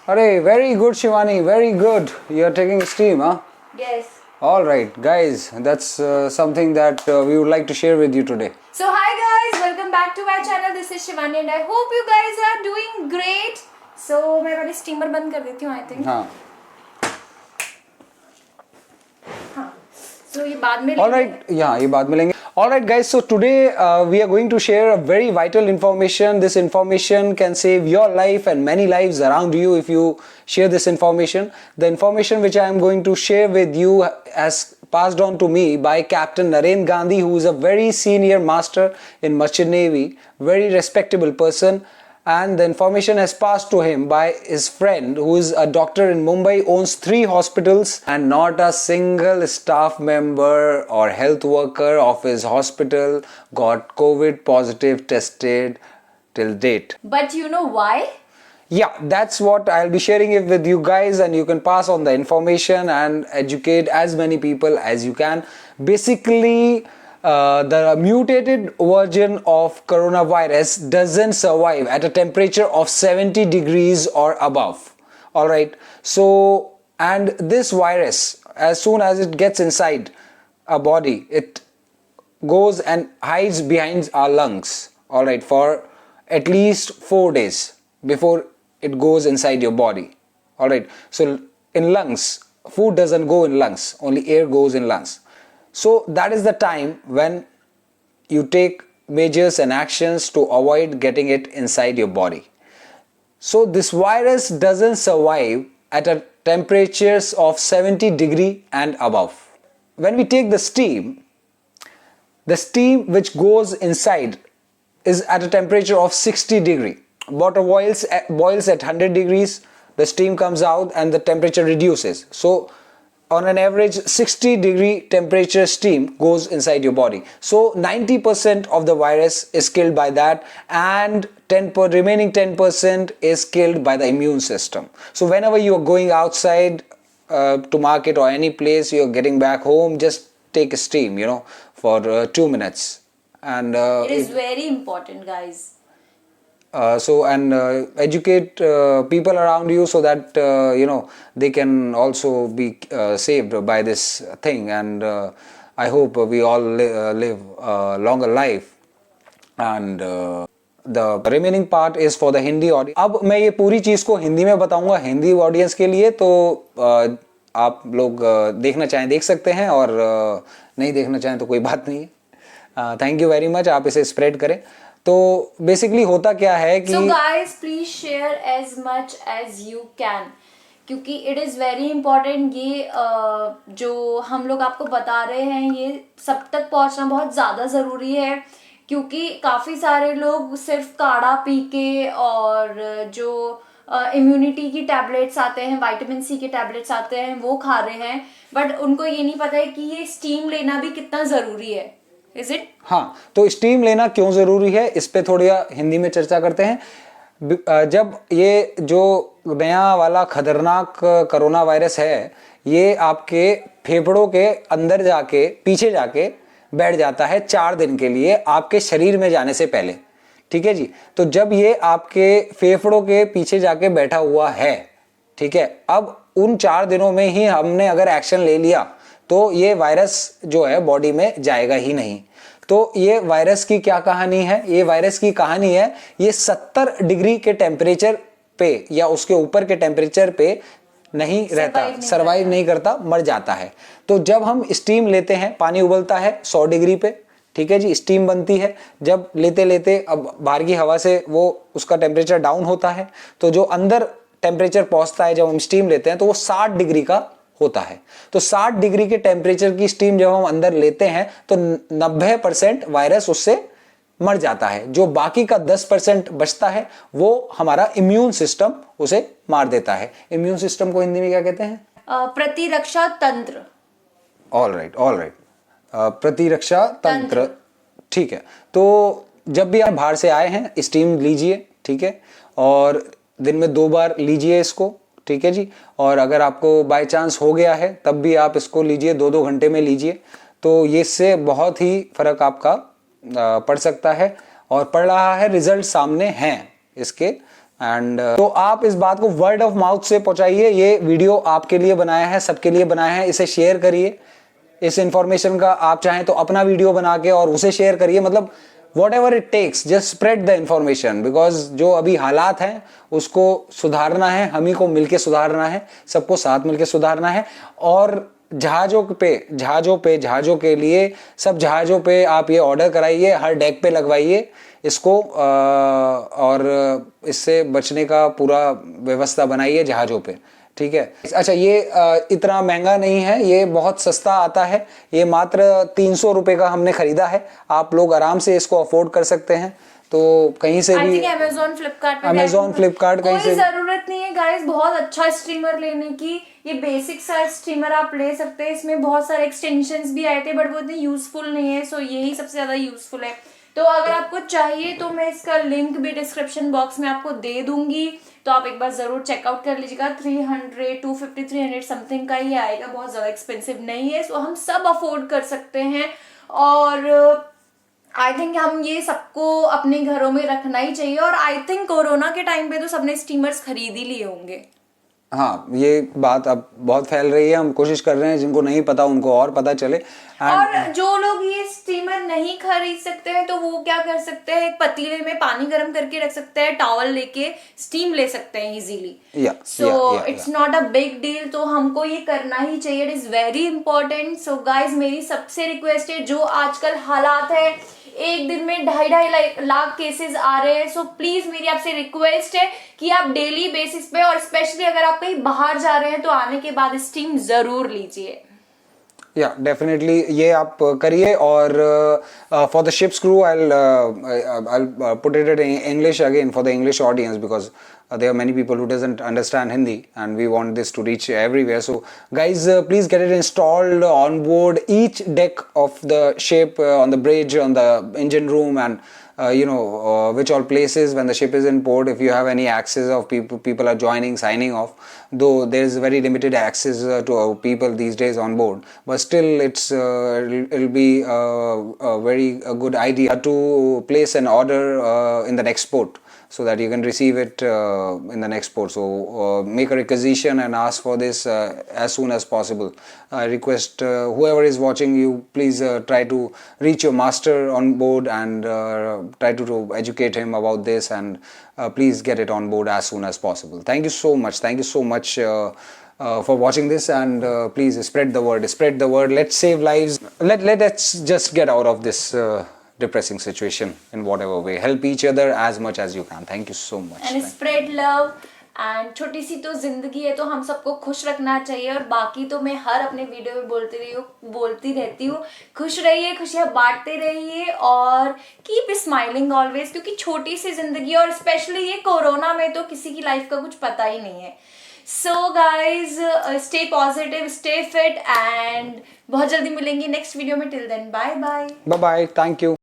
Arey, very good, Shivani. Very good. You're taking steam, huh? Yes. All right, guys. That's something that we would like to share with you today. So hi guys, welcome back to my channel. This is Shivani and I hope you guys are doing great. So मैं वाली steamer बंद कर देती हूँ I think. हाँ. So ये बाद में. All right. Yeah, ये बाद में लेंगे. All right, guys. So today we are going to share a very vital information. This information can save your life and many lives around you if you share this information. The information which I am going to share with you has passed on to me by Captain Narendra Gandhi, who is a very senior master in Merchant Navy, very respectable person. And the information has passed to him by his friend, who is a doctor in Mumbai, owns 3 hospitals, and not a single staff member or health worker of his hospital got COVID positive tested till date. But you know why? Yeah, that's what I'll be sharing it with you guys, and you can pass on the information and educate as many people as you can. Basically, the mutated version of coronavirus doesn't survive at a temperature of 70 degrees or above. All right. So, and this virus, as soon as it gets inside our body, it goes and hides behind our lungs. All right, for at least 4 days before it goes inside your body. All right. So in lungs, food doesn't go in lungs, only air goes in lungs. So that is the time when you take measures and actions to avoid getting it inside your body. So this virus doesn't survive at a temperatures of 70 degree and above. When we take the steam which goes inside is at a temperature of 60 degree. Water boils at 100 degrees, the steam comes out and the temperature reduces. So on an average 60 degree temperature steam goes inside your body. So 90% of the virus is killed by that, and remaining 10% is killed by the immune system. So whenever you are going outside to market or any place, you are getting back home, just take a steam, for 2 minutes. And it is very important, guys. Educate people around you so that they can also be saved by this thing, and I hope we all live a longer life. And the remaining part is for the Hindi audience. अब मैं ये पूरी चीज को हिंदी में बताऊंगा Hindi audience के लिए, तो आप लोग देखना चाहें देख सकते हैं, और नहीं देखना चाहें तो कोई बात नहीं है. Thank you very much. आप इसे स्प्रेड करें. तो बेसिकली होता क्या है कि So guys, please share as much as you can, क्योंकि it is very important. ये जो हम लोग आपको बता रहे हैं ये सब तक पहुंचना बहुत ज़्यादा ज़रूरी है, क्योंकि काफ़ी सारे लोग सिर्फ काढ़ा पी के और जो इम्यूनिटी की टैबलेट्स आते हैं, विटामिन सी के टैबलेट्स आते हैं, वो खा रहे हैं, बट उनको ये नहीं पता है कि ये स्टीम लेना भी कितना ज़रूरी है. Is it? हाँ, तो स्टीम लेना क्यों जरूरी है, इस पे थोड़ी हिंदी में चर्चा करते हैं. जब ये जो नया वाला खतरनाक कोरोना वायरस है, ये आपके फेफड़ों के अंदर जाके पीछे जाके बैठ जाता है 4 दिन के लिए आपके शरीर में जाने से पहले. ठीक है जी. तो जब ये आपके फेफड़ों के पीछे जाके बैठा हुआ है, ठीक है, अब उन 4 दिनों में ही हमने अगर एक्शन ले लिया तो ये वायरस जो है बॉडी में जाएगा ही नहीं. तो ये वायरस की क्या कहानी है? ये वायरस की कहानी है, ये 70 डिग्री के टेम्परेचर पे या उसके ऊपर के टेम्परेचर पे नहीं रहता, सरवाइव नहीं करता, मर जाता है. तो जब हम स्टीम लेते हैं, पानी उबलता है 100 डिग्री पे, ठीक है जी, स्टीम बनती है. जब लेते लेते अब बाहर की हवा से वो उसका टेम्परेचर डाउन होता है, तो जो अंदर टेम्परेचर पहुंचता है जब हम स्टीम लेते हैं तो वो 60 डिग्री का होता है. तो 60 डिग्री के टेम्परेचर की स्टीम जब हम अंदर लेते हैं तो 90% वायरस उससे मर जाता है. जो बाकी का 10% बचता है वो हमारा इम्यून सिस्टम उसे मार देता है. इम्यून सिस्टम को हिंदी में क्या कहते हैं? प्रतिरक्षा तंत्र. All right. प्रतिरक्षा तंत्र. ठीक है. तो जब भी आप बाहर से आए हैं स्टीम लीजिए, ठीक है, और दिन में 2 बार लीजिए इसको, ठीक है जी. और अगर आपको बाय चांस हो गया है तब भी आप इसको लीजिए, 2-2 घंटे में लीजिए, तो ये इससे बहुत ही फर्क आपका पड़ सकता है, और पड़ रहा है, रिजल्ट सामने हैं इसके. एंड तो आप इस बात को वर्ड ऑफ माउथ से पहुंचाइए। ये वीडियो आपके लिए बनाया है, सबके लिए बनाया है, इसे शेयर करिए। इस इंफॉर्मेशन का आप चाहें तो अपना वीडियो बना के और उसे शेयर करिए। मतलब whatever it takes, just spread the information, because जो अभी हालात हैं उसको सुधारना है, हम ही को मिलके सुधारना है, सबको साथ मिलके सुधारना है। और जहाजों के लिए सब जहाजों पे आप ये ऑर्डर कराइए, हर डेक पे लगवाइए इसको, और इससे बचने का पूरा व्यवस्था बनाइए जहाजों पे, ठीक है। अच्छा, ये इतना महंगा नहीं है, ये बहुत सस्ता आता है। ये मात्र 300 रुपए का हमने खरीदा है। आप लोग आराम से इसको अफोर्ड कर सकते हैं। तो कहीं से भी अमेज़न फ्लिपकार्ट कहीं से जरूरत नहीं है गाइस बहुत अच्छा स्ट्रीमर लेने की। ये बेसिक साइज स्ट्रीमर आप ले सकते हैं। इसमें बहुत सारे एक्सटेंशंस भी आए थे बट वो इतने यूजफुल नहीं है, सो यही सबसे ज्यादा यूजफुल है। तो अगर आपको चाहिए तो मैं इसका लिंक भी डिस्क्रिप्शन बॉक्स में आपको दे दूंगी, तो आप एक बार जरूर चेकआउट कर लीजिएगा। 250-300 समथिंग का ही आएगा, बहुत ज्यादा एक्सपेंसिव नहीं है, सो हम सब अफोर्ड कर सकते हैं। और आई थिंक हम ये सबको अपने घरों में रखना ही चाहिए। और आई थिंक कोरोना के टाइम पे तो सबने स्टीमर्स खरीद ही लिए होंगे। हाँ, ये बात अब बहुत फैल रही है। हम कोशिश कर रहे हैं जिनको नहीं पता उनको और पता चले। और जो लोग ये स्टीमर नहीं खरीद सकते हैं तो वो क्या कर सकते हैं, एक पतीले में पानी गर्म करके रख सकते हैं, टॉवल लेके स्टीम ले सकते हैं easily. So it's not a big deal, तो हमको ये करना ही चाहिए। It is very important. So guys, मेरी सबसे रिक्वेस्ट है, जो आजकल हालात है, एक दिन में 2.5 लाख केसेस आ रहे हैं, सो प्लीज मेरी आपसे रिक्वेस्ट है कि आप डेली बेसिस पे, और स्पेशली अगर आप कहीं बाहर जा रहे हैं तो आने के बाद स्टीम जरूर लीजिए। या डेफिनेटली ये आप करिए। और for the ships crew I'll put it in English again for the English audience, because there are many people who doesn't understand Hindi and we want this to reach everywhere. So guys, please get it installed on board each deck of the ship, on the bridge, on the engine room, and which all places when the ship is in port. If you have any access of people are joining, signing off, though there is very limited access to people these days on board, but still it'll be a very good idea to place an order in the next port, so that you can receive it in the next port. So make a requisition and ask for this as soon as possible. I request whoever is watching, you please try to reach your master on board and try to educate him about this, and please get it on board as soon as possible. Thank you so much for watching this, and please spread the word. Let's save lives. Let's just get out of this depressing situation in whatever way. Help each other as much as you can. Thank you so much. And spread love. And छोटी सी तो जिंदगी है, तो हम सबको खुश रखना चाहिए। और बाकी तो मैं हर अपने वीडियो में बोलती रहती हूँ, खुश रहिए, खुशियाँ बांटते रहिए, और कीप स्माइलिंग ऑलवेज, क्योंकि छोटी सी जिंदगी, और स्पेशली ये कोरोना में तो किसी की लाइफ का कुछ पता ही नहीं है। So guys, stay positive, stay fit, and बहुत जल्दी मिलेंगे नेक्स्ट वीडियो में। Till then, bye bye. Bye bye. Thank you.